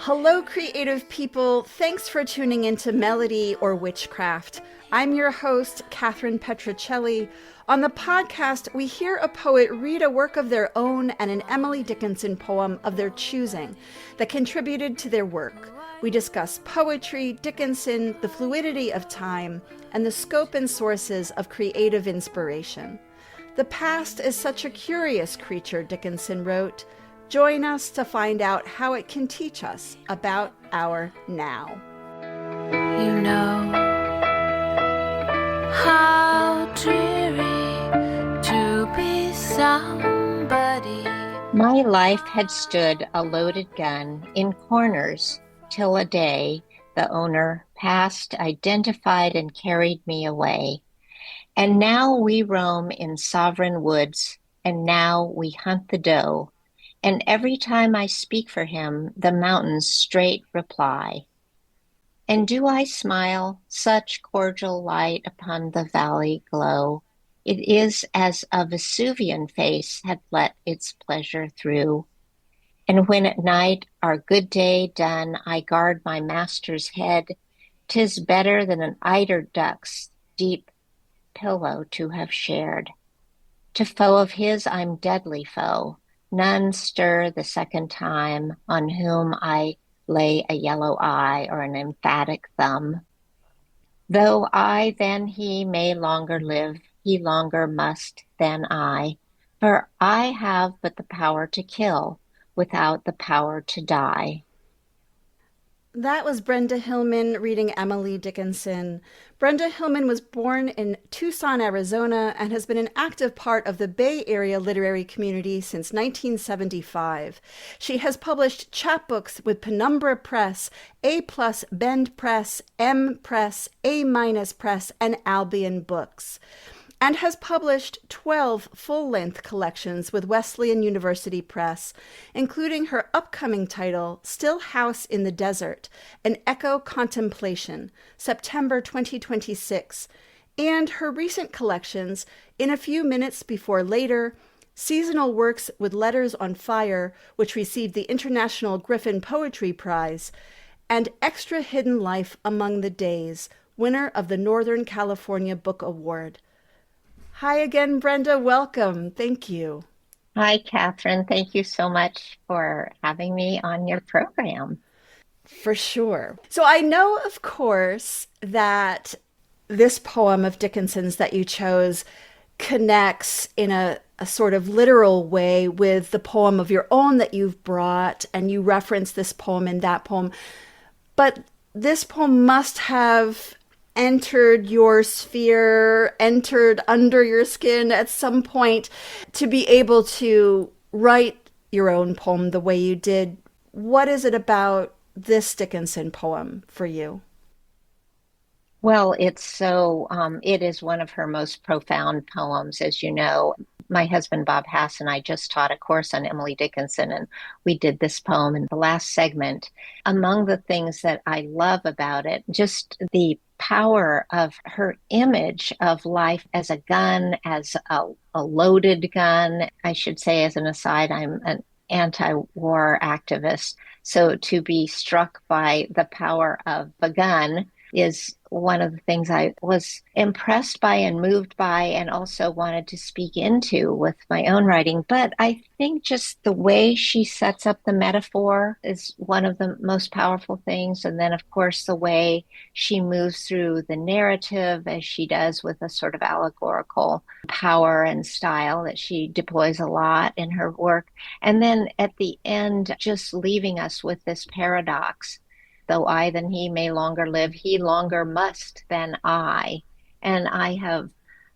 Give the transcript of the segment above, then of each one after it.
Hello, creative people. Thanks for tuning into Melody or Witchcraft. I'm your host, Kathryn Petruccelli. On the podcast, we hear a poet read a work of their own and an Emily Dickinson poem of their choosing that contributed to their work. We discuss poetry, Dickinson, the fluidity of time, and the scope and sources of creative inspiration. The past is such a curious creature, Dickinson wrote. Join us to find out how it can teach us about our now. You know how dreary to be somebody. My life had stood a loaded gun in corners till a day the owner passed, identified, and carried me away. And now we roam in sovereign woods, and now we hunt the doe. And every time I speak for him, the mountains straight reply. And do I smile, such cordial light upon the valley glow? It is as a Vesuvian face had let its pleasure through. And when at night, our good day done, I guard my master's head, 'tis better than an eider duck's deep pillow to have shared. To foe of his I'm deadly foe. None stir the second time on whom I lay a yellow eye or an emphatic thumb. Though I than he may longer live, he longer must than I, for I have but the power to kill without the power to die. That was Brenda Hillman reading Emily Dickinson. Brenda Hillman was born in Tucson, Arizona, and has been an active part of the Bay Area literary community since 1975. She has published chapbooks with Penumbra Press, A+, Bend Press, M Press, A- Press, and Albion Books, and has published 12 full-length collections with Wesleyan University Press, including her upcoming title, Still House in the Desert, An Echo Contemplation, September 2026, and her recent collections, In a Few Minutes Before Later, Seasonal Works with Letters on Fire, which received the International Griffin Poetry Prize, and Extra Hidden Life Among the Days, winner of the Northern California Book Award. Hi again, Brenda. Welcome. Thank you. Hi, Kathryn. Thank you so much for having me on your program. For sure. So I know, of course, that this poem of Dickinson's that you chose connects in a sort of literal way with the poem of your own that you've brought, and you reference this poem in that poem. But this poem must have entered your sphere, entered under your skin at some point to be able to write your own poem the way you did. What is it about this Dickinson poem for you? Well, it is one of her most profound poems, as you know. My husband, Bob Hass, and I just taught a course on Emily Dickinson, and we did this poem in the last segment. Among the things that I love about it, just the power of her image of life as a gun, as a loaded gun. I should say, as an aside, I'm an anti-war activist. So to be struck by the power of the gun is one of the things I was impressed by and moved by, and also wanted to speak into with my own writing. But I think just the way she sets up the metaphor is one of the most powerful things. And then, of course, the way she moves through the narrative, as she does with a sort of allegorical power and style that she deploys a lot in her work. And then at the end, just leaving us with this paradox. Though I than he may longer live, he longer must than I. And I have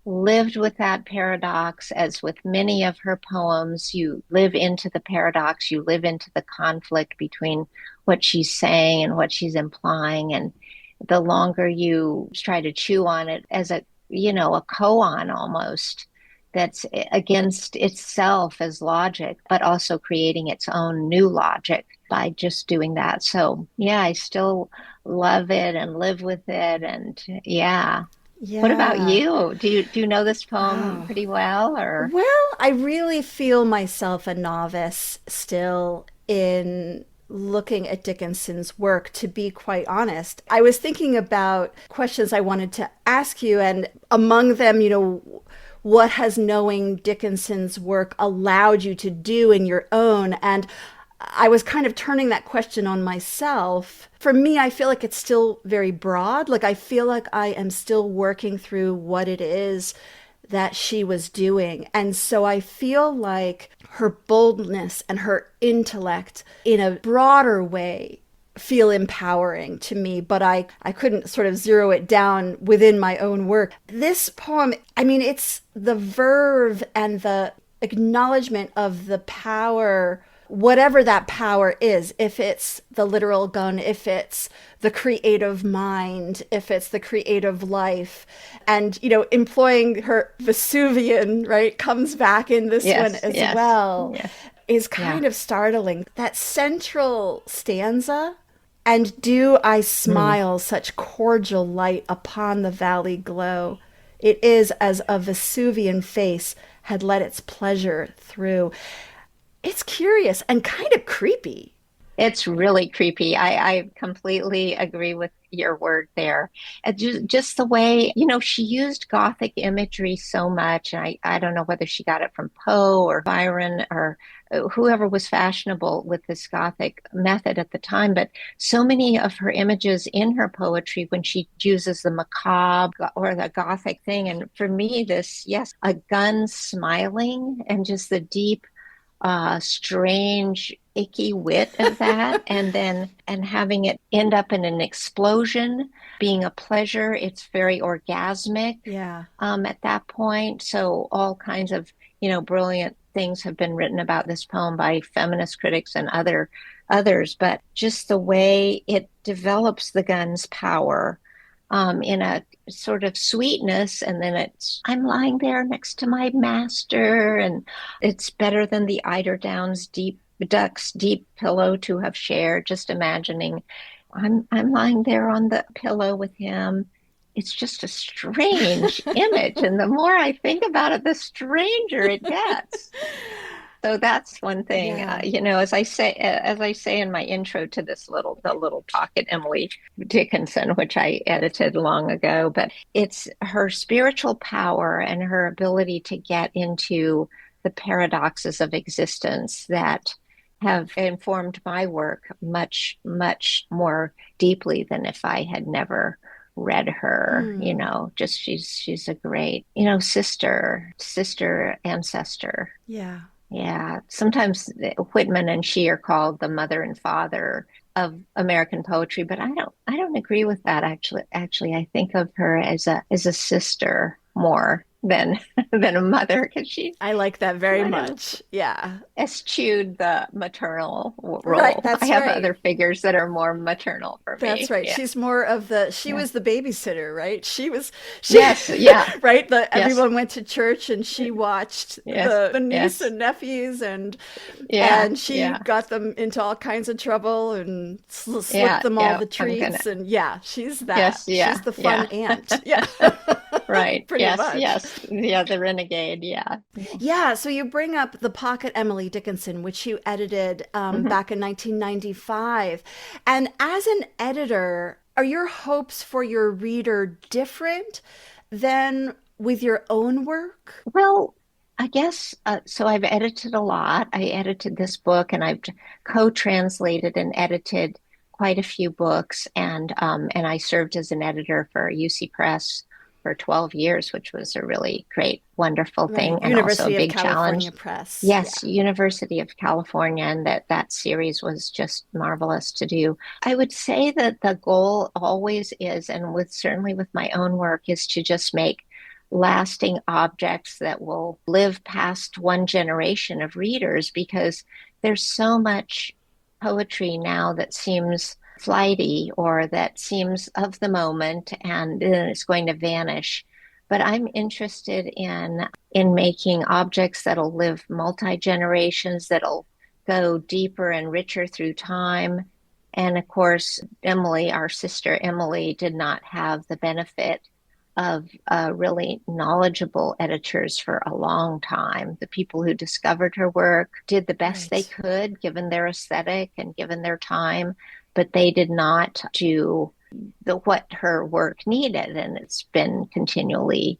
lived with that paradox, as with many of her poems. You live into the paradox, you live into the conflict between what she's saying and what she's implying. And the longer you try to chew on it as a koan almost, that's against itself as logic, but also creating its own new logic by just doing that. So yeah, I still love it and live with it. And yeah. What about Yeah. you? Do you know this poem Oh. pretty well, or? Well, I really feel myself a novice still in looking at Dickinson's work, to be quite honest. I was thinking about questions I wanted to ask you, and among them, what has knowing Dickinson's work allowed you to do in your own? And I was kind of turning that question on myself. For me, I feel like it's still very broad. Like, I feel like I am still working through what it is that she was doing. And so I feel like her boldness and her intellect in a broader way feel empowering to me, but I couldn't sort of zero it down within my own work. This poem, I mean, it's the verve and the acknowledgement of the power, whatever that power is, if it's the literal gun, if it's the creative mind, if it's the creative life. And, employing her Vesuvian, right, comes back in this one Yes, as yes, well, yes. is Yeah. kind of startling. That central stanza, and do I Mm. smile such cordial light upon the valley glow? It is as a Vesuvian face had let its pleasure through. It's curious and kind of creepy. It's really creepy. I completely agree with your word there. And just the way, she used Gothic imagery so much. And I don't know whether she got it from Poe or Byron or whoever was fashionable with this Gothic method at the time. But so many of her images in her poetry, when she uses the macabre or the Gothic thing. And for me, yes, a gun smiling and just the deep strange, icky wit of that, and having it end up in an explosion, being a pleasure. It's very orgasmic Yeah. at that point. So all kinds of, brilliant things have been written about this poem by feminist critics and others, but just the way it develops the gun's power in a sort of sweetness, and then I'm lying there next to my master, and it's better teider the eiderdown's deep duck's deep pillow to have shared. Just imagining I'm lying there on the pillow with him. It's just a strange image, and the more I think about it, the stranger it gets. So that's one thing, Yeah. as I say in my intro to the little pocket Emily Dickinson, which I edited long ago, but it's her spiritual power and her ability to get into the paradoxes of existence that have informed my work much, much more deeply than if I had never read her. Hmm. Just she's a great, sister, ancestor. Yeah. Yeah, sometimes Whitman and she are called the mother and father of American poetry, but I don't agree with that actually. Actually, I think of her as a sister more than than a mother, because she I like that very might have much. Yeah. eschewed the maternal Right. role. I That's have right. other figures that are more maternal for That's me. right. Yeah, She's more of she yeah. was the babysitter, right? She, Yes, yeah, right? yes, Everyone went to church and she watched yes, the niece yes, and nephews, yeah, and she yeah, got them into all kinds of trouble and slipped yeah, them all yeah. the I'm gonna, treats. And yeah, she's that. yes, She's yeah, the fun yeah. aunt. Yeah. Right. Pretty Yes, much. yes. Yeah, the renegade. Yeah. Yeah, so you bring up the Pocket Emily Dickinson, which you edited Hmm. back in 1995. And as an editor, are your hopes for your reader different than with your own work? Well, I guess so. I've edited a lot. I edited this book, and I've co-translated and edited quite a few books, and I served as an editor for UC Press for 12 years, which was a really great, wonderful Right. thing, and also a University of big California challenge. Press. Yeah. Yes, University of California, and that series was just marvelous to do. I would say that the goal always is, and certainly with my own work, is to just make lasting objects that will live past one generation of readers, because there's so much poetry now that seems flighty or that seems of the moment and then it's going to vanish. But I'm interested in making objects that'll live multi-generations, that'll go deeper and richer through time. And of course, Emily, our sister Emily, did not have the benefit of really knowledgeable editors for a long time. The people who discovered her work did the best they Right. could given their aesthetic and given their time, but they did not do what her work needed, and it's been continually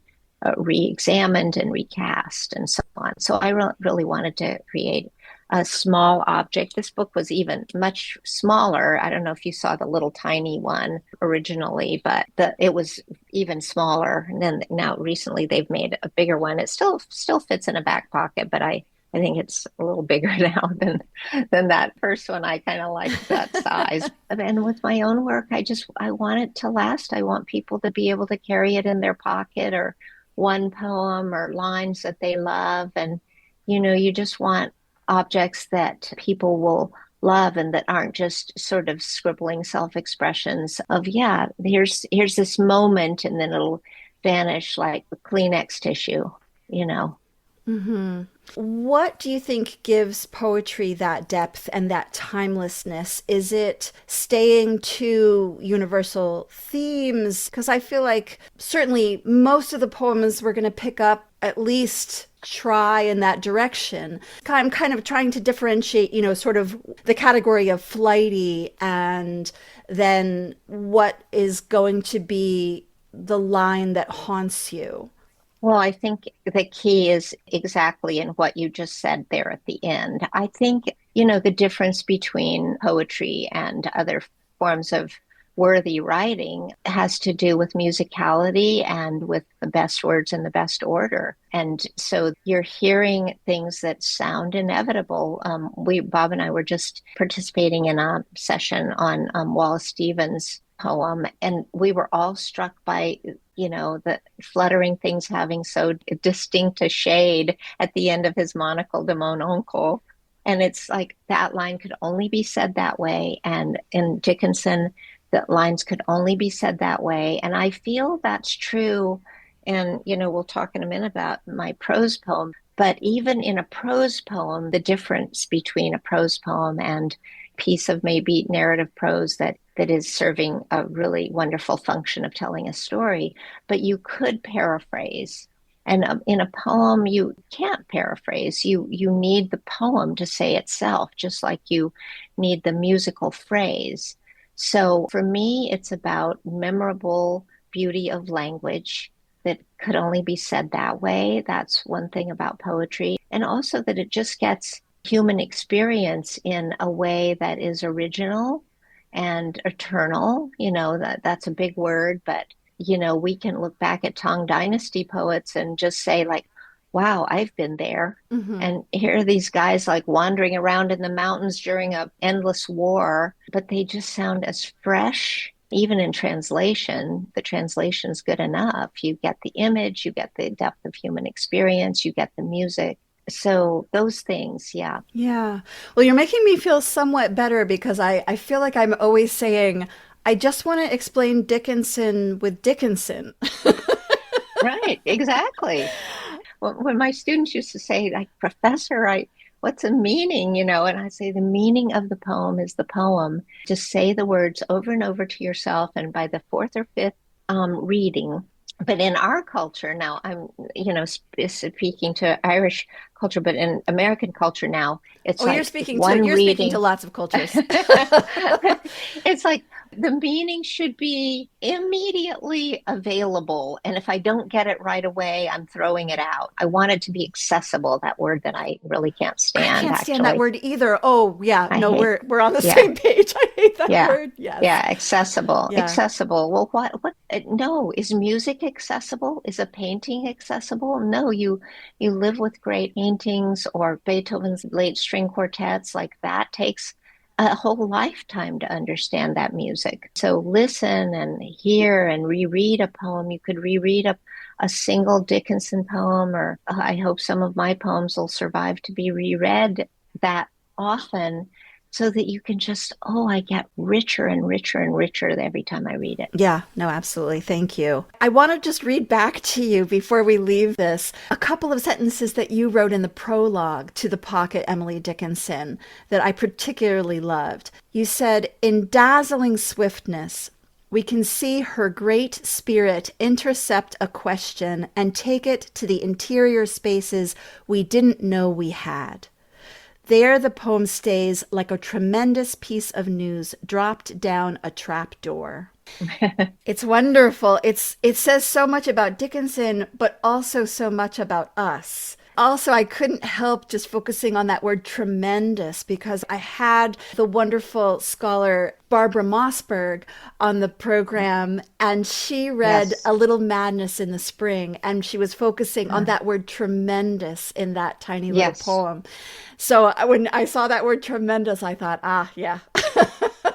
re-examined and recast and so on. So I really wanted to create a small object. This book was even much smaller. I don't know if you saw the little tiny one originally, but it was even smaller. And then now recently they've made a bigger one. It still fits in a back pocket, but I think it's a little bigger now than that first one. I kind of like that size. And with my own work, I want it to last. I want people to be able to carry it in their pocket, or one poem or lines that they love. And you just want objects that people will love and that aren't just sort of scribbling self-expressions of, yeah, here's this moment, and then it'll vanish like the Kleenex tissue, you know. What do you think gives poetry that depth and that timelessness? Is it staying to universal themes? Because I feel like certainly most of the poems we're going to pick up at least try in that direction. I'm kind of trying to differentiate, sort of the category of flighty and then what is going to be the line that haunts you. Well, I think the key is exactly in what you just said there at the end. I think, the difference between poetry and other forms of worthy writing has to do with musicality and with the best words in the best order. And so you're hearing things that sound inevitable. Bob and I were just participating in a session on Wallace Stevens' poem, and we were all struck by the fluttering things having so distinct a shade at the end of his monocle de mon oncle. And it's like that line could only be said that way. And in Dickinson, the lines could only be said that way. And I feel that's true. And, we'll talk in a minute about my prose poem. But even in a prose poem, the difference between a prose poem and piece of maybe narrative prose that is serving a really wonderful function of telling a story, but you could paraphrase. And in a poem, you can't paraphrase. You need the poem to say itself, just like you need the musical phrase. So for me, it's about memorable beauty of language that could only be said that way. That's one thing about poetry. And also that it just gets human experience in a way that is original and eternal. That's a big word, but we can look back at Tang Dynasty poets and just say like, wow, I've been there. Mm-hmm. And here are these guys like wandering around in the mountains during an endless war, but they just sound as fresh. Even in translation, the translation's good enough. You get the image, you get the depth of human experience, you get the music. So those things, yeah. Yeah. Well, you're making me feel somewhat better because I feel like I'm always saying, I just want to explain Dickinson with Dickinson. Right, exactly. When my students used to say, like, Professor, what's a meaning, and I say the meaning of the poem is the poem. Just say the words over and over to yourself, and by the fourth or fifth reading. But in our culture now, I'm, speaking to Irish culture, but in American culture now, it's Oh, like you're speaking to lots of cultures. It's like the meaning should be immediately available. And if I don't get it right away, I'm throwing it out. I want it to be accessible, that word that I really can't I stand, can't stand that actually. word either. Oh, yeah. I No, hate, we're on the yeah. same page. I hate that Yeah. word. Yes. Yeah, accessible. Yeah. Accessible. Well, no, is music accessible? Is a painting accessible? No, you live with great paintings or Beethoven's late string quartets. Like that takes a whole lifetime to understand that music. So listen and hear and reread a poem. You could reread a single Dickinson poem, or I hope some of my poems will survive to be reread that often, so that you can just, I get richer and richer and richer every time I read it. Yeah, no, absolutely. Thank you. I want to just read back to you before we leave this a couple of sentences that you wrote in the prologue to The Pocket, Emily Dickinson, that I particularly loved. You said, "In dazzling swiftness, we can see her great spirit intercept a question and take it to the interior spaces we didn't know we had. There the poem stays like a tremendous piece of news dropped down a trap door. It's wonderful. It says so much about Dickinson, but also so much about us. Also, I couldn't help just focusing on that word tremendous because I had the wonderful scholar Barbara Mossberg on the program, and she read Yes. A Little Madness in the Spring, and she was focusing on that word tremendous in that tiny little Yes. poem. So when I saw that word tremendous, I thought, yeah.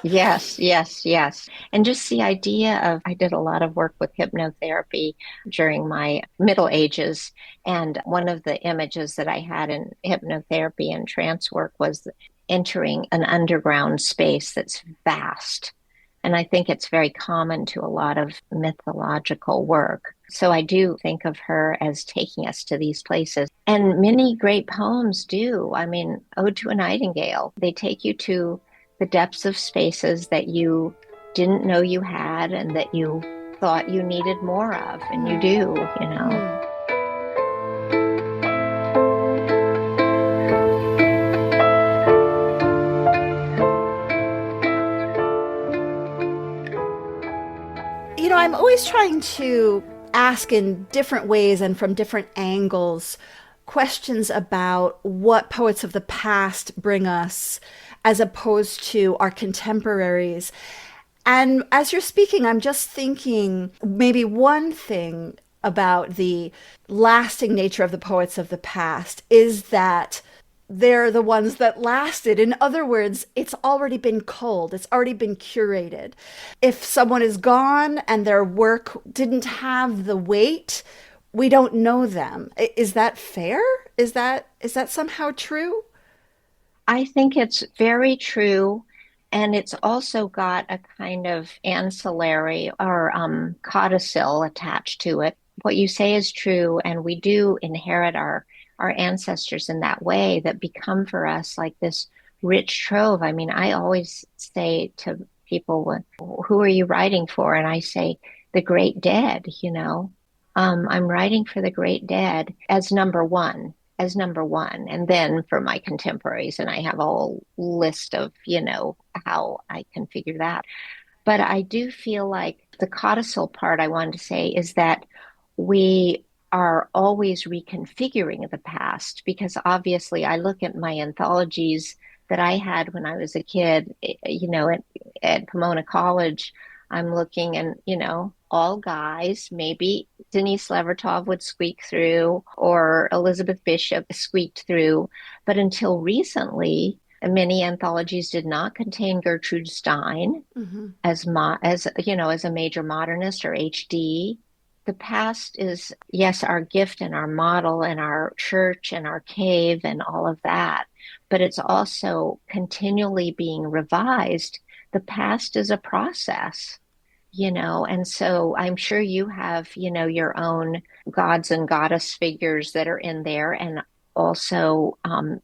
Yes, yes, yes. And just the idea of, I did a lot of work with hypnotherapy during my middle ages. And one of the images that I had in hypnotherapy and trance work was entering an underground space that's vast. And I think it's very common to a lot of mythological work. So I do think of her as taking us to these places. And many great poems do. I mean, Ode to a Nightingale, they take you to the depths of spaces that you didn't know you had and that you thought you needed more of, and you do, you know. You know, I'm always trying to ask in different ways and from different angles questions about what poets of the past bring us as opposed to our contemporaries. And as you're speaking, I'm just thinking maybe one thing about the lasting nature of the poets of the past is that they're the ones that lasted. In other words, it's already been culled, it's already been curated. If someone is gone and their work didn't have the weight, we don't know them. Is that fair? Is that somehow true? I think it's very true. And it's also got a kind of ancillary or codicil attached to it. What you say is true, and we do inherit our ancestors in that way that become for us like this rich trove. I mean, I always say to people, who are you writing for? And I say, the great dead, you know. I'm writing for the great dead as number one, and then for my contemporaries. And I have a whole list of, you know, how I can figure that. But I do feel like the codicil part I wanted to say is that we are always reconfiguring the past, because obviously I look at my anthologies that I had when I was a kid, you know, at Pomona College. I'm looking, and, you know, all guys, maybe Denise Levertov would squeak through or Elizabeth Bishop squeaked through. But until recently, many anthologies did not contain Gertrude Stein Mm-hmm. as you know, as a major modernist or HD. The past is, yes, our gift and our model and our church and our cave and all of that, but it's also continually being revised. The past is a process, you know, and so I'm sure you have, you know, your own gods and goddess figures that are in there, and also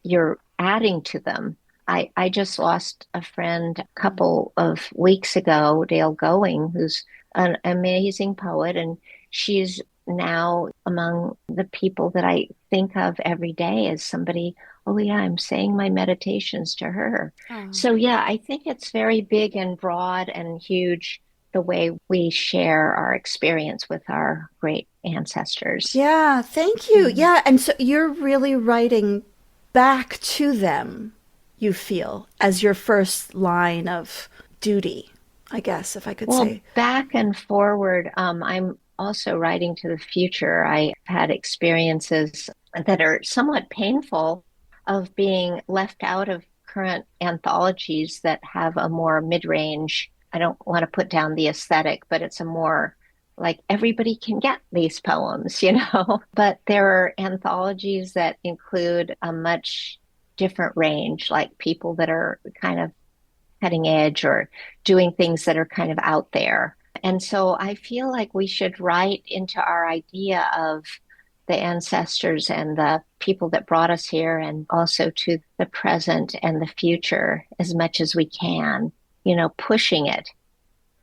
you're adding to them. I just lost a friend a couple of weeks ago, Dale Going, who's an amazing poet, and she's now among the people that I think of every day as somebody, oh yeah, I'm saying my meditations to her. Oh. So yeah, I think it's very big and broad and huge the way we share our experience with our great ancestors. Yeah, thank you. Mm. Yeah, and so you're really writing back to them, you feel, as your first line of duty, I guess, if I could Well, say. back and forward, I'm also writing to the future. I had experiences that are somewhat painful of being left out of current anthologies that have a more mid-range. I don't want to put down the aesthetic, but it's a more like everybody can get these poems, you know. But there are anthologies that include a much different range, like people that are kind of cutting edge or doing things that are kind of out there. And so I feel like we should write into our idea of the ancestors and the people that brought us here, and also to the present and the future as much as we can, you know, pushing it.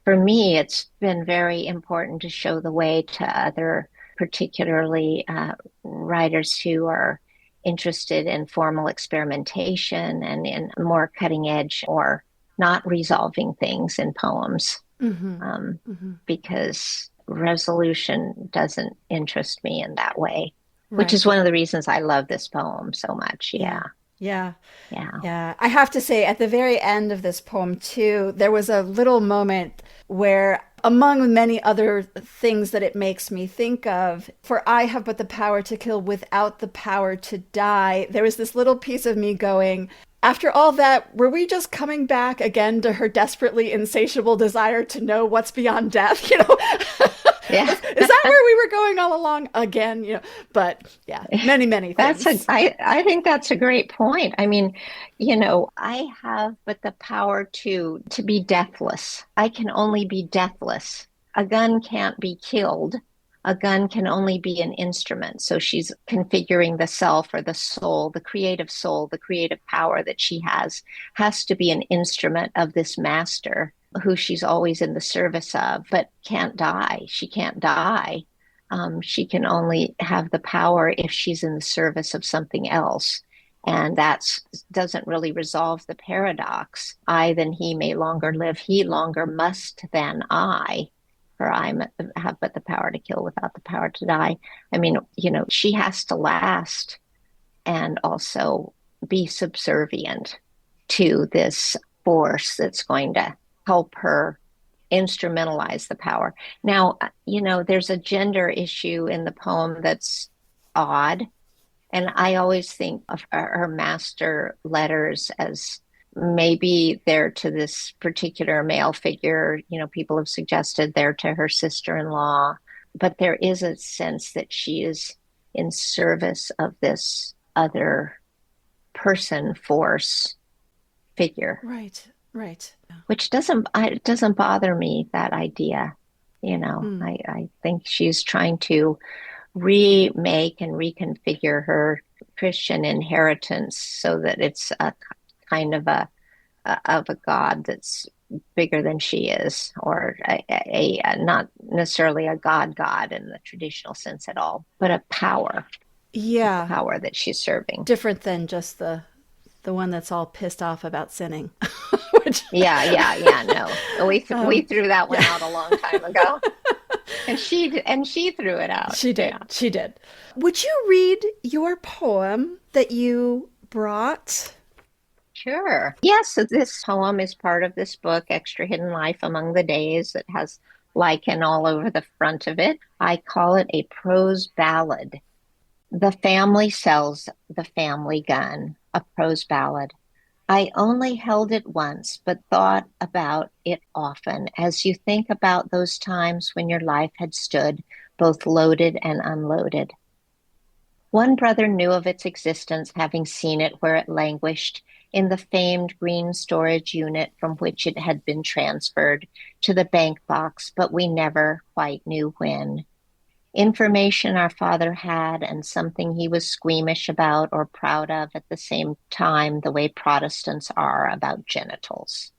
For me, it's been very important to show the way to other, particularly writers who are interested in formal experimentation and in more cutting edge or not resolving things in poems, Mm-hmm. um, Mm-hmm. because resolution doesn't interest me in that way, which Right. is one of the reasons I love this poem so much. Yeah. Yeah, Yeah. yeah. Yeah. I have to say, at the very end of this poem, too, there was a little moment where, among many other things that it makes me think of, for I have but the power to kill without the power to die, there was this little piece of me going, after all that, were we just coming back again to her desperately insatiable desire to know what's beyond death? Yeah. Is that where we were going all along again? But yeah, many, many things. I think that's a great point. I mean, I have but the power to be deathless. I can only be deathless. A gun can't be killed. A gun can only be an instrument. So she's configuring the self or the soul, the creative power that she has to be an instrument of this master who she's always in the service of, but can't die. She can't die. She can only have the power if she's in the service of something else. And that doesn't really resolve the paradox. I than he may longer live, he longer must than I, for have but the power to kill without the power to die. I mean, she has to last and also be subservient to this force that's going to help her instrumentalize the power. Now, there's a gender issue in the poem that's odd. And I always think of her master letters as maybe they're to this particular male figure. People have suggested they're to her sister-in-law, but there is a sense that she is in service of this other person, force, figure, Right. Right. which it doesn't bother me, that idea. Hmm. I think she's trying to remake and reconfigure her Christian inheritance so that it's a kind of a God that's bigger than she is, or not necessarily a God in the traditional sense at all, but a Yeah. power that she's serving. Different than just the one that's all pissed off about sinning. Which, Yeah. No, we threw that one yeah, out a long time ago, and she threw it out. she did. Yeah. She did. Would you read your poem that you brought? Sure. Yes, so this poem is part of this book, Extra Hidden Life Among the Days, that has lichen all over the front of it. I call it a prose ballad. The family sells the family gun, a prose ballad. I only held it once, but thought about it often, as you think about those times when your life had stood both loaded and unloaded. One brother knew of its existence, having seen it where it languished in the famed green storage unit from which it had been transferred to the bank box, but we never quite knew when. Information our father had and something he was squeamish about or proud of at the same time, the way Protestants are about genitals.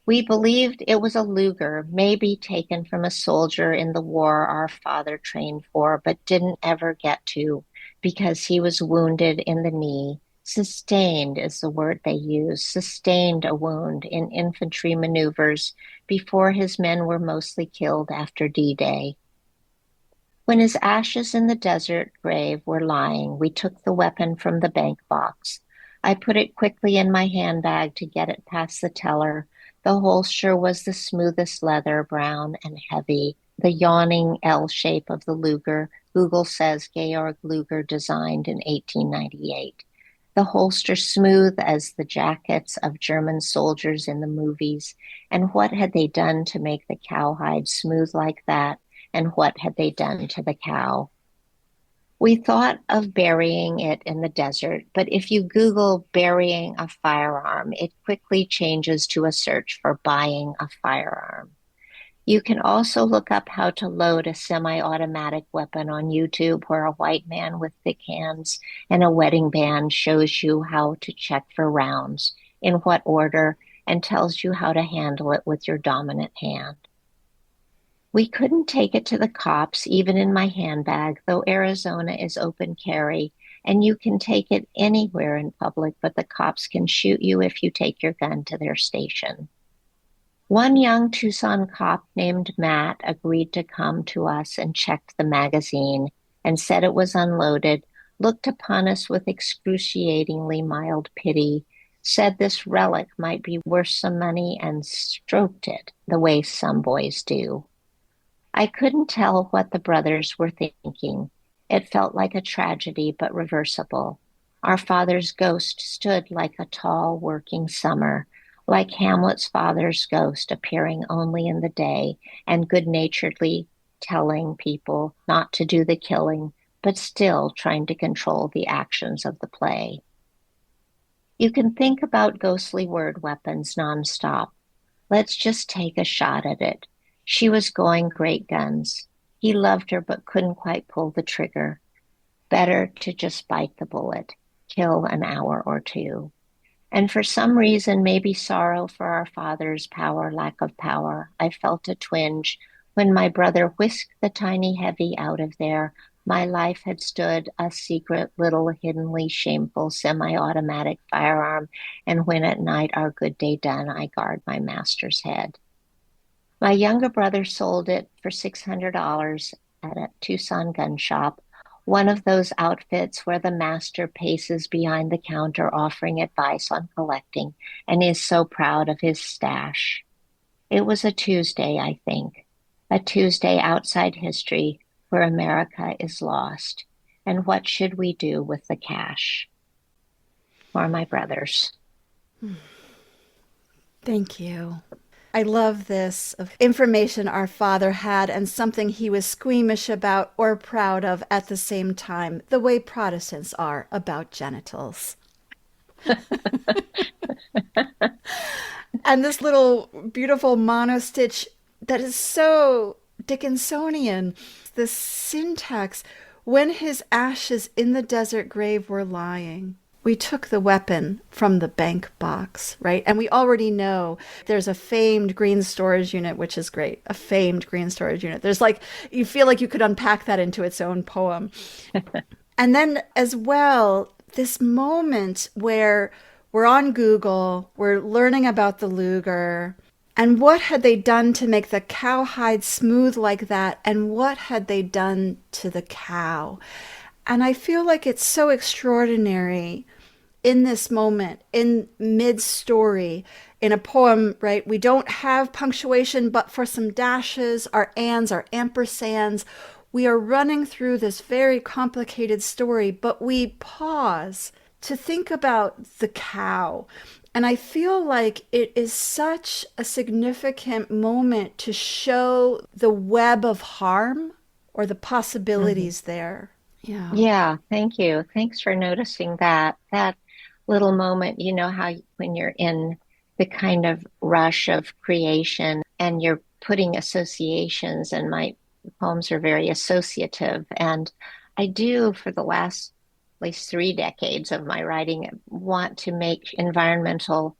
We believed it was a Luger, maybe taken from a soldier in the war our father trained for, but didn't ever get to because he was wounded in the knee. Sustained is the word they use, sustained a wound in infantry maneuvers before his men were mostly killed after D-Day. When his ashes in the desert grave were lying, we took the weapon from the bank box. I put it quickly in my handbag to get it past the teller. The holster was the smoothest leather, brown and heavy, the yawning L shape of the Luger. Google says Georg Luger designed in 1898. The holster smooth as the jackets of German soldiers in the movies. And what had they done to make the cowhide smooth like that? And what had they done to the cow? We thought of burying it in the desert, but if you Google burying a firearm, it quickly changes to a search for buying a firearm. You can also look up how to load a semi-automatic weapon on YouTube, where a white man with thick hands and a wedding band shows you how to check for rounds, in what order, and tells you how to handle it with your dominant hand. We couldn't take it to the cops, even in my handbag, though Arizona is open carry, and you can take it anywhere in public, but the cops can shoot you if you take your gun to their station. One young Tucson cop named Matt agreed to come to us and checked the magazine and said it was unloaded, looked upon us with excruciatingly mild pity, said this relic might be worth some money, and stroked it the way some boys do. I couldn't tell what the brothers were thinking. It felt like a tragedy, but reversible. Our father's ghost stood like a tall working summer, like Hamlet's father's ghost appearing only in the day and good-naturedly telling people not to do the killing, but still trying to control the actions of the play. You can think about ghostly word weapons nonstop. Let's just take a shot at it. She was going great guns. He loved her but couldn't quite pull the trigger. Better to just bite the bullet, kill an hour or two. And for some reason, maybe sorrow for our father's power, lack of power, I felt a twinge when my brother whisked the tiny heavy out of there. My life had stood a secret, little, hiddenly shameful semi-automatic firearm, and when at night our good day done, I guard my master's head. My younger brother sold it for $600 at a Tucson gun shop, one of those outfits where the master paces behind the counter offering advice on collecting and is so proud of his stash. It was a Tuesday, I think, a Tuesday outside history where America is lost. And what should we do with the cash? For my brothers. Thank you. I love this of information our father had and something he was squeamish about or proud of at the same time, the way Protestants are about genitals. And this little beautiful monostitch that is so Dickinsonian, the syntax, when his ashes in the desert grave were lying. We took the weapon from the bank box, right? And we already know there's a famed green storage unit, which is great. A famed green storage unit. There's like, you feel like you could unpack that into its own poem. And then as well, this moment where we're on Google, we're learning about the Luger, and what had they done to make the cowhide smooth like that? And what had they done to the cow? And I feel like it's so extraordinary in this moment, in mid-story, in a poem, right? We don't have punctuation, but for some dashes, our ands, our ampersands, we are running through this very complicated story, but we pause to think about the cow. And I feel like it is such a significant moment to show the web of harm or the possibilities there. Yeah. Yeah, thank you. Thanks for noticing that. That little moment, you know how when you're in the kind of rush of creation and you're putting associations, and my poems are very associative. And I do, for the last at least 3 decades of my writing, want to make environmental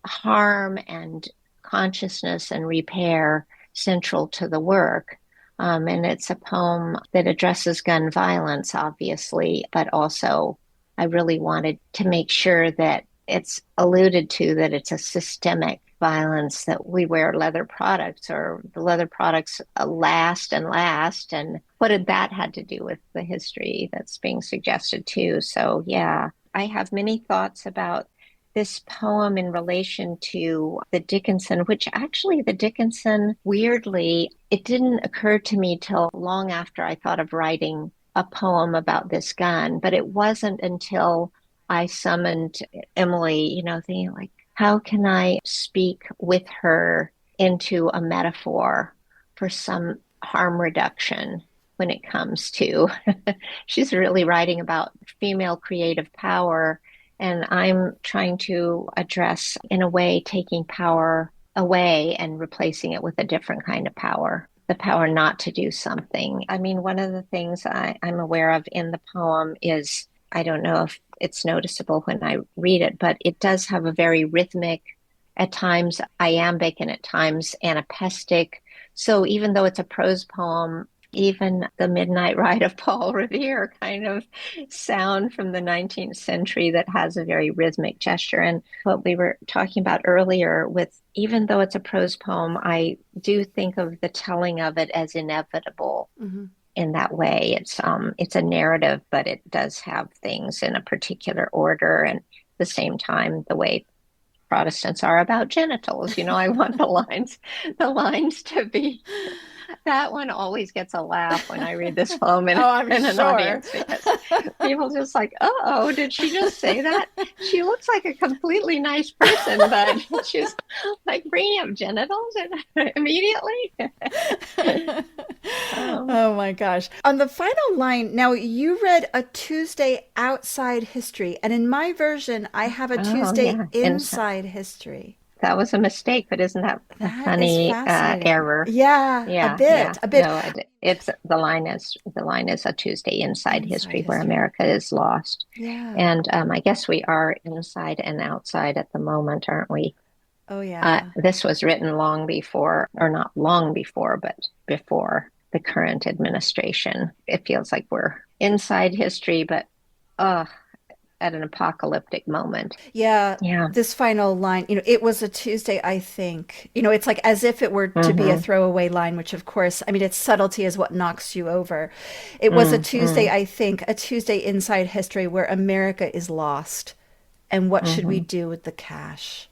harm and consciousness and repair central to the work. And it's a poem that addresses gun violence, obviously, but also I really wanted to make sure that it's alluded to that it's a systemic violence, that we wear leather products or the leather products last and last. And what did that had to do with the history that's being suggested too? So yeah, I have many thoughts about this poem in relation to the Dickinson, which actually the Dickinson, weirdly, it didn't occur to me till long after I thought of writing a poem about this gun. But it wasn't until I summoned Emily, thinking like, how can I speak with her into a metaphor for some harm reduction when it comes to, she's really writing about female creative power. And I'm trying to address, in a way, taking power away and replacing it with a different kind of power, the power not to do something. I mean, one of the things I'm aware of in the poem is, I don't know if it's noticeable when I read it, but it does have a very rhythmic, at times iambic, and at times anapestic So even though it's a prose poem, even the Midnight Ride of Paul Revere kind of sound from the 19th century that has a very rhythmic gesture. And what we were talking about earlier with, even though it's a prose poem, I do think of the telling of it as inevitable Mm-hmm. in that way. It's a narrative, but it does have things in a particular order. And at the same time, the way Protestants are about genitals. I want the lines to be. That one always gets a laugh when I read this poem Oh, I'm in an sure. audience because people just like, oh, did she just say that? She looks like a completely nice person, but she's like bringing up genitals immediately. um, Oh my gosh. On the final line, now you read a Tuesday outside history, and in my version, I have a oh Tuesday yeah, inside history. that was a mistake, but isn't that a That is funny fascinating. error? Yeah, a Yeah, bit, yeah. a bit. No, it's the line is a Tuesday inside Inside history where history. America is lost. Yeah. And I guess we are inside and outside at the moment, aren't we? Oh, yeah. This was written long before, or not long before, but before the current administration. It feels like we're inside history, but uh, at an apocalyptic moment. Yeah, Yeah. this final line, it was a Tuesday, I think. It's like as if it were to be a Mm-hmm. throwaway line, which of course, I mean, its subtlety is what knocks you over. It was a Tuesday, Mm-hmm. I think, a Tuesday inside history where America is lost. And what should we Mm-hmm. do with the cash?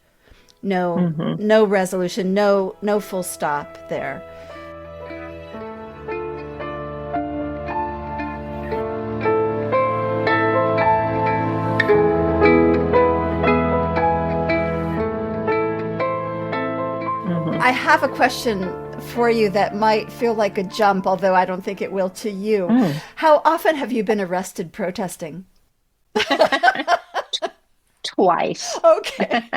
No, Mm-hmm. no resolution, no full stop there. Mm-hmm. I have a question for you that might feel like a jump, although I don't think it will to you. Mm. How often have you been arrested protesting? Twice. Okay.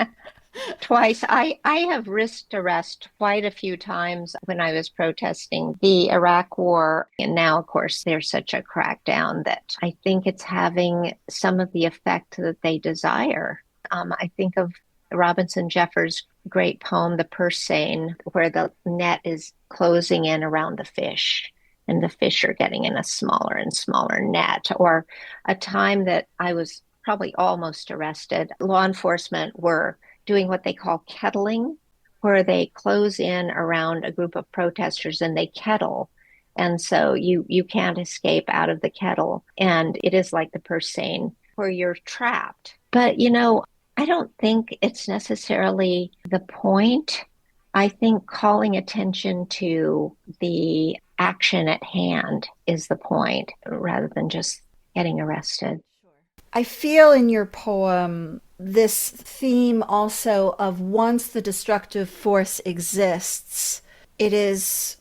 Twice. I have risked arrest quite a few times when I was protesting the Iraq War. And now, of course, there's such a crackdown that I think it's having some of the effect that they desire. I think of Robinson Jeffers' great poem, The Purse Seine, where the net is closing in around the fish. And the fish are getting in a smaller and smaller net. Or a time that I was probably almost arrested, law enforcement were doing what they call kettling, where they close in around a group of protesters and they kettle. And so you can't escape out of the kettle. And it is like the purse seine where you're trapped. But I don't think it's necessarily the point. I think calling attention to the action at hand is the point rather than just getting arrested. I feel in your poem this theme also of once the destructive force exists, it is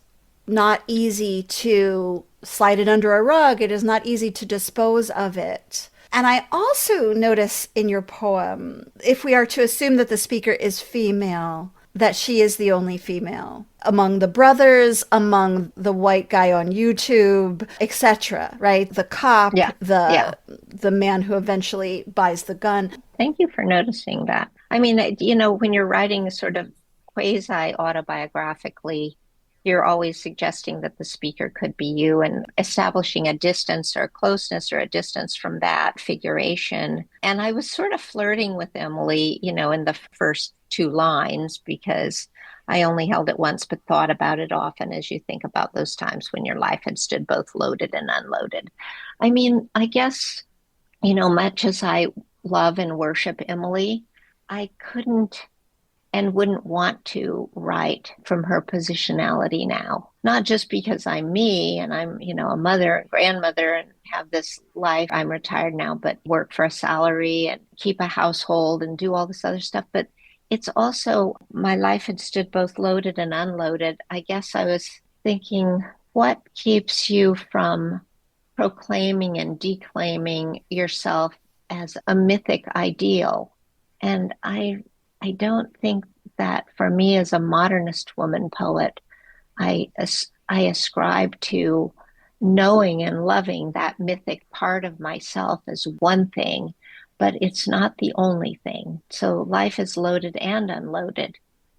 not easy to slide it under a rug. It is not easy to dispose of it. And I also notice in your poem, if we are to assume that the speaker is female, that she is the only female among the brothers, among the white guy on YouTube, etc., right? The cop, Yeah, yeah. the man who eventually buys the gun. Thank you for noticing that. I mean, when you're writing sort of quasi autobiographically, you're always suggesting that the speaker could be you and establishing a distance or a closeness or a distance from that figuration. And I was sort of flirting with Emily, in the first two lines because I only held it once, but thought about it often as you think about those times when your life had stood both loaded and unloaded. I mean, I guess, much as I love and worship Emily, I couldn't and wouldn't want to write from her positionality now. Not just because I'm me and I'm, a mother and grandmother and have this life. I'm retired now, but work for a salary and keep a household and do all this other stuff. But it's also my life had stood both loaded and unloaded. I guess I was thinking, what keeps you from proclaiming and declaiming yourself as a mythic ideal? And I don't think that for me as a modernist woman poet, I ascribe to knowing and loving that mythic part of myself as one thing, but it's not the only thing. So life is loaded and unloaded.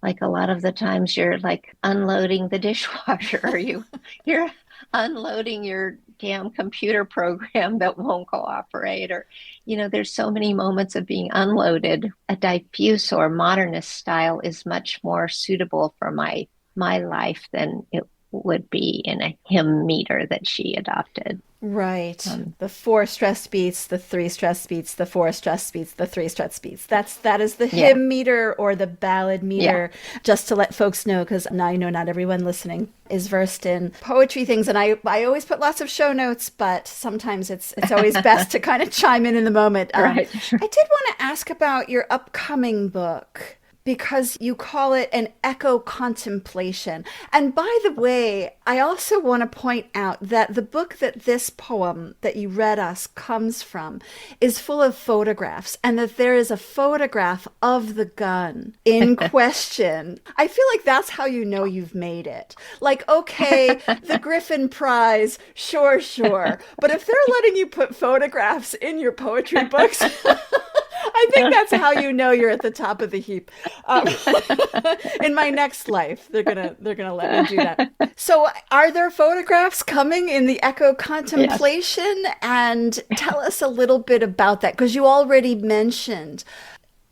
like a lot of the times you're like unloading the dishwasher or you're unloading your damn computer program that won't cooperate, or there's so many moments of being unloaded. A diffuse or modernist style is much more suitable for my life than it would be in a hymn meter that she adopted. Right. The 4 stressed beats, the 3 stressed beats, the 4 stressed beats, the 3 stressed beats. That is the Yeah, hymn meter or the ballad yeah. meter, just to let folks know, because I know not everyone listening is versed in poetry things. And I always put lots of show notes, but sometimes it's always best to kind of chime in the moment. Right. I did want to ask about your upcoming book, because you call it an echo contemplation. And by the way, I also want to point out that the book that this poem that you read us comes from is full of photographs, and that there is a photograph of the gun in question. I feel like that's how you know you've made it. Like, okay, the Griffin Prize, sure, sure. But if they're letting you put photographs in your poetry books, I think that's how you know you're at the top of the heap. In my next life, they're gonna let me do that. So, are there photographs coming in the Echo Yes. Contemplation? And tell us a little bit about that, because you already mentioned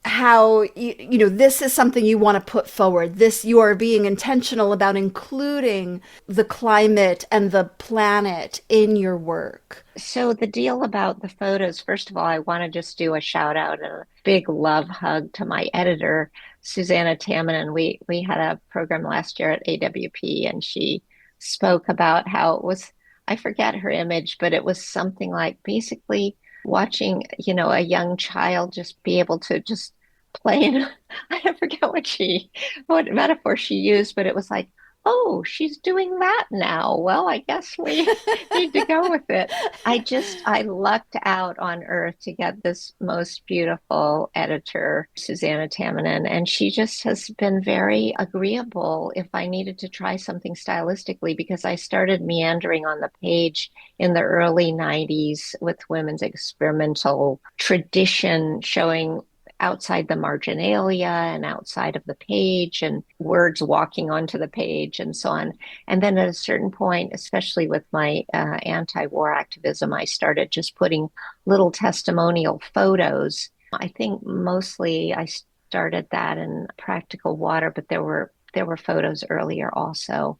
how this is something you want to put forward. This, you are being intentional about including the climate and the planet in your work. So the deal about the photos, first of all, I want to just do a shout out and a big love hug to my editor, Susanna Tamminen. We had a program last year at AWP, and she spoke about how it was, I forget her image, but it was something like basically watching, a young child just be able to just play in, I forget what metaphor she used, but it was like, oh, she's doing that now. Well, I guess we need to go with it. I lucked out on earth to get this most beautiful editor, Susanna Tamminen, and she just has been very agreeable if I needed to try something stylistically, because I started meandering on the page in the early 90s with women's experimental tradition, showing outside the marginalia and outside of the page and words walking onto the page and so on. And then at a certain point, especially with my anti-war activism, I started just putting little testimonial photos. I think mostly I started that in Practical Water, but there were photos earlier also.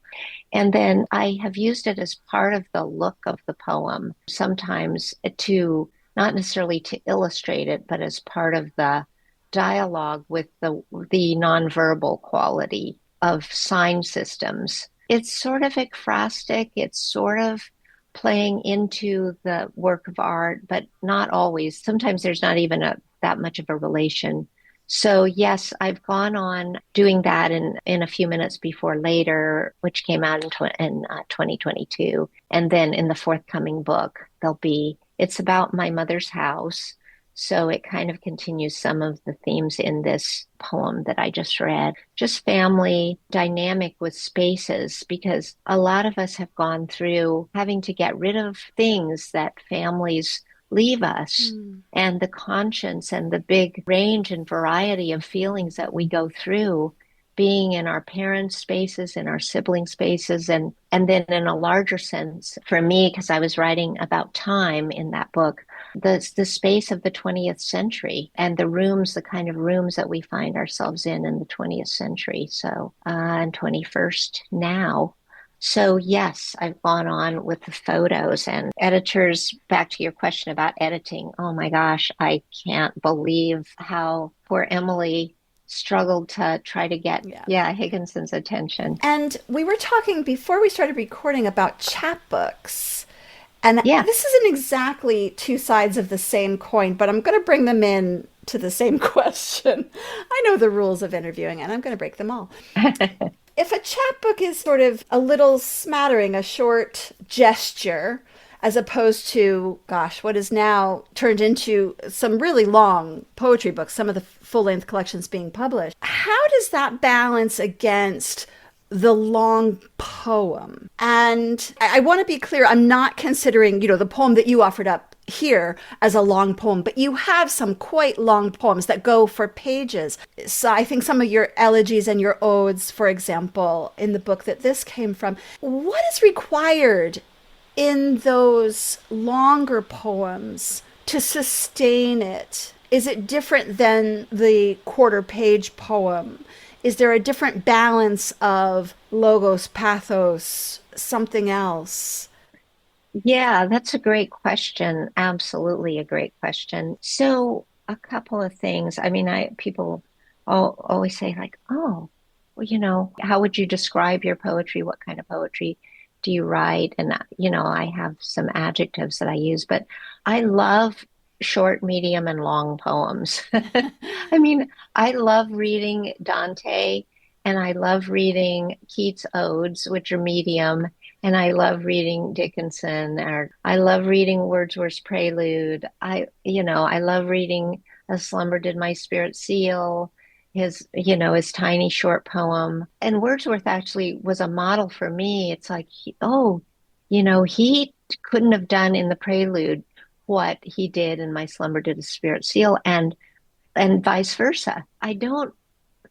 And then I have used it as part of the look of the poem, sometimes to not necessarily to illustrate it, but as part of the dialogue with the nonverbal quality of sign systems. It's sort of ekphrastic, it's sort of playing into the work of art, but not always. Sometimes there's not even that much of a relation. So yes, I've gone on doing that in A Few Minutes Before Later, which came out in 2022. And then in the forthcoming book, it's about my mother's house. So it kind of continues some of the themes in this poem that I just read. Just family dynamic with spaces, because a lot of us have gone through having to get rid of things that families leave us, and the conscience and the big range and variety of feelings that we go through being in our parents' spaces, in our sibling spaces, and then in a larger sense for me, because I was writing about time in that book, the space of the 20th century and the kind of rooms that we find ourselves in the 20th century, so and 21st now. So yes, I've gone on with the photos and editors. Back to your question about editing. Oh my gosh, I can't believe how poor Emily struggled to try to get, Higginson's attention. And we were talking before we started recording about chapbooks. And Yeah. this isn't exactly two sides of the same coin, but I'm going to bring them in to the same question. I know the rules of interviewing, and I'm going to break them all. If a chapbook is sort of a little smattering, a short gesture, as opposed to, gosh, what is now turned into some really long poetry books, some of the full-length collections being published, how does that balance against the long poem? And I want to be clear, I'm not considering, the poem that you offered up here as a long poem, but you have some quite long poems that go for pages. So I think some of your elegies and your odes, for example, in the book that this came from, what is required in those longer poems to sustain it? Is it different than the quarter page poem? Is there a different balance of logos, pathos, something else? Yeah, that's a great question. Absolutely a great question. So, a couple of things. I mean, I people always say like, "Oh, well, how would you describe your poetry? What kind of poetry do you write?" And I have some adjectives that I use, but I love short, medium, and long poems. I mean, I love reading Dante and I love reading Keats' odes, which are medium, and I love reading Dickinson, or I love reading Wordsworth's Prelude. I love reading A Slumber Did My Spirit Seal, his tiny short poem. And Wordsworth actually was a model for me. It's like, he couldn't have done in the Prelude what he did in My Slumber Did His Spirit Seal, and vice versa. I don't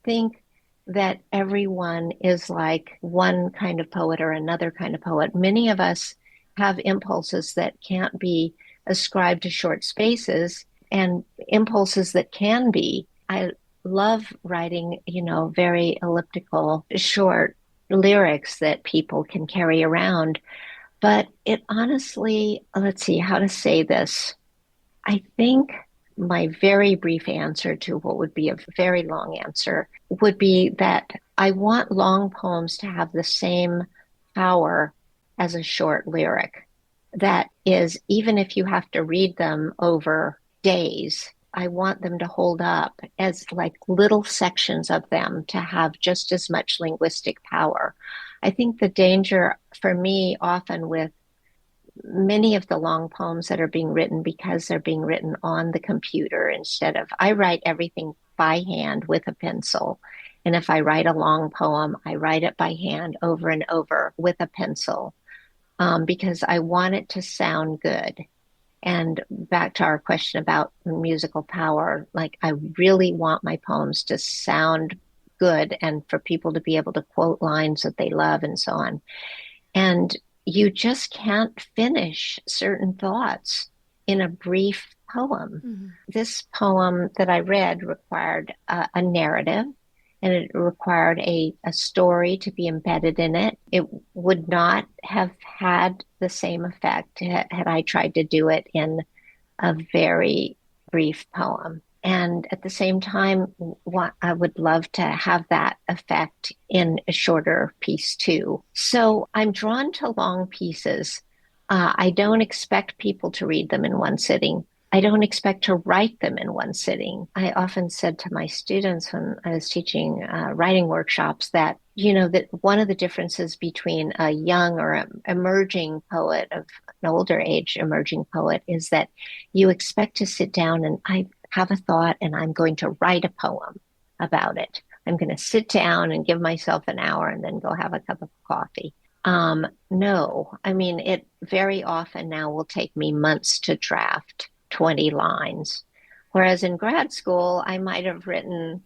think that everyone is like one kind of poet or another kind of poet. Many of us have impulses that can't be ascribed to short spaces and impulses that can be. I love writing, very elliptical, short lyrics that people can carry around. But it honestly, let's see how to say this. I think my very brief answer to what would be a very long answer would be that I want long poems to have the same power as a short lyric. That is, even if you have to read them over days, I want them to hold up as like little sections of them to have just as much linguistic power. I think the danger for me often with many of the long poems that are being written because they're being written on the computer instead of, I write everything by hand with a pencil. And if I write a long poem, I write it by hand over and over with a pencil because I want it to sound good. And back to our question about musical power, like I really want my poems to sound good and for people to be able to quote lines that they love and so on. And you just can't finish certain thoughts in a brief poem. Mm-hmm. This poem that I read required a narrative and it required a story to be embedded in it. It would not have had the same effect had I tried to do it in a very brief poem. And at the same time, I would love to have that effect in a shorter piece too. So I'm drawn to long pieces. I don't expect people to read them in one sitting. I don't expect to write them in one sitting. I often said to my students when I was teaching writing workshops that, that one of the differences between a young or emerging poet of an older age emerging poet is that you expect to sit down and I have a thought and I'm going to write a poem about it. I'm going to sit down and give myself an hour and then go have a cup of coffee. No, I mean, it very often now will take me months to draft 20 lines. Whereas in grad school, I might have written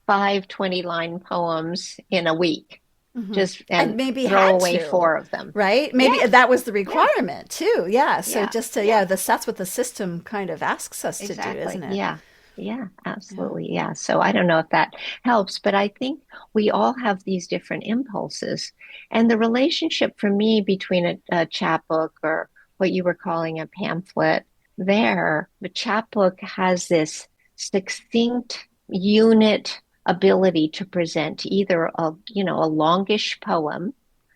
5 20-line poems in a week, Mm-hmm. just And and maybe throw had away to, 4 of them. right? Yeah, Maybe that was the yeah, requirement too. Yeah. So yeah, just to, yeah. that's what the system kind of asks us to do, Exactly. isn't it? Yeah. Yeah, Yeah. absolutely. Yeah. So I don't know if that helps, but I think we all have these different impulses. And the relationship for me between a chapbook or what you were calling a pamphlet, the chapbook has this succinct unit ability to present either a longish poem,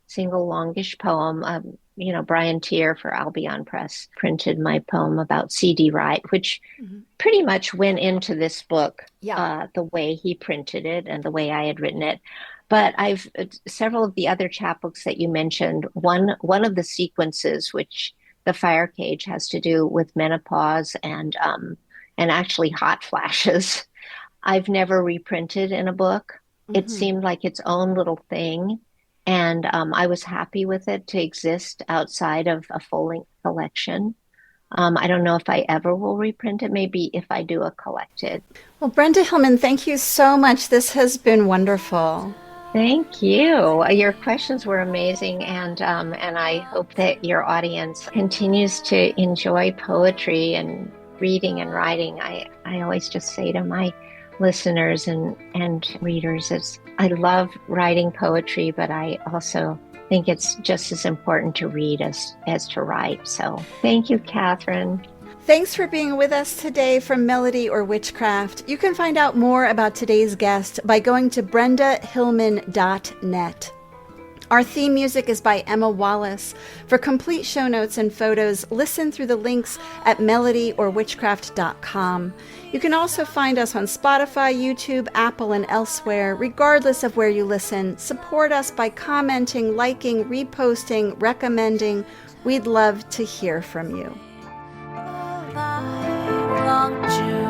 single longish poem. Brian Tier for Albion Press printed my poem about C.D. Wright, which Mm-hmm. pretty much went into this book Yeah. the way he printed it and the way I had written it. But I've several of the other chapbooks that you mentioned. One of the sequences, which the fire cage has to do with menopause and actually hot flashes. I've never reprinted in a book. It Mm-hmm. seemed like its own little thing, and I was happy with it to exist outside of a full length collection. I don't know if I ever will reprint it, maybe if I do a collected. Well, Brenda Hillman, thank you so much. This has been wonderful. Thank you. Your questions were amazing, and I hope that your audience continues to enjoy poetry and reading and writing. I always just say to my listeners and readers is I love writing poetry, but I also think it's just as important to read as to write. So thank you, Kathryn. Thanks for being with us today from Melody or Witchcraft. You can find out more about today's guest by going to brendahillman.net. Our theme music is by Emma Wallace. For complete show notes and photos, listen through the links at melodyorwitchcraft.com. You can also find us on Spotify, YouTube, Apple, and elsewhere. Regardless of where you listen, support us by commenting, liking, reposting, recommending. We'd love to hear from you. Long journey.